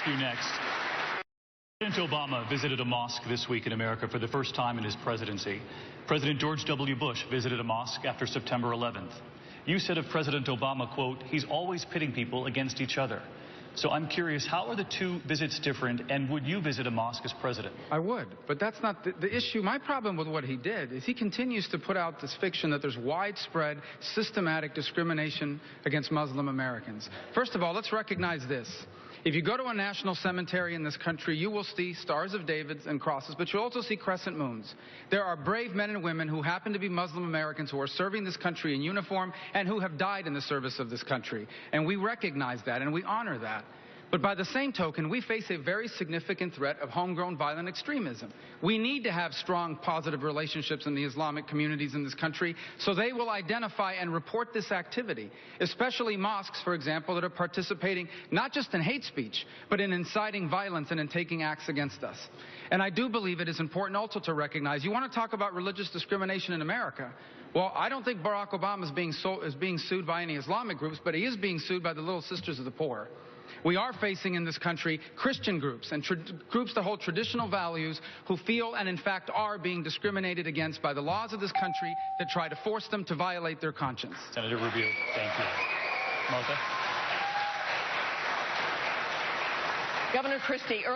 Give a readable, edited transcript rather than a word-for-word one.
ask you next. President Obama visited a mosque this week in America for the first time in his presidency. President George W. Bush visited a mosque after September 11th. You said of President Obama, quote, he's always pitting people against each other. So I'm curious, how are the two visits different, and would you visit a mosque as president? I would, but that's not the issue. My problem with what he did is he continues to put out this fiction that there's widespread, systematic discrimination against Muslim Americans. First of all, let's recognize this. If you go to a national cemetery in this country, you will see stars of Davids and crosses, but you'll also see crescent moons. There are brave men and women who happen to be Muslim Americans who are serving this country in uniform and who have died in the service of this country. And we recognize that and we honor that. But by the same token, we face a very significant threat of homegrown violent extremism. We need to have strong, positive relationships in the Islamic communities in this country so they will identify and report this activity, especially mosques, for example, that are participating not just in hate speech, but in inciting violence and in taking acts against us. And I do believe it is important also to recognize, you want to talk about religious discrimination in America. Well, I don't think Barack Obama is being sued by any Islamic groups, but he is being sued by the Little Sisters of the Poor. We are facing in this country Christian groups and groups that hold traditional values who feel and in fact are being discriminated against by the laws of this country that try to force them to violate their conscience. Senator Rubio, thank you. Martha? Governor Christie, earlier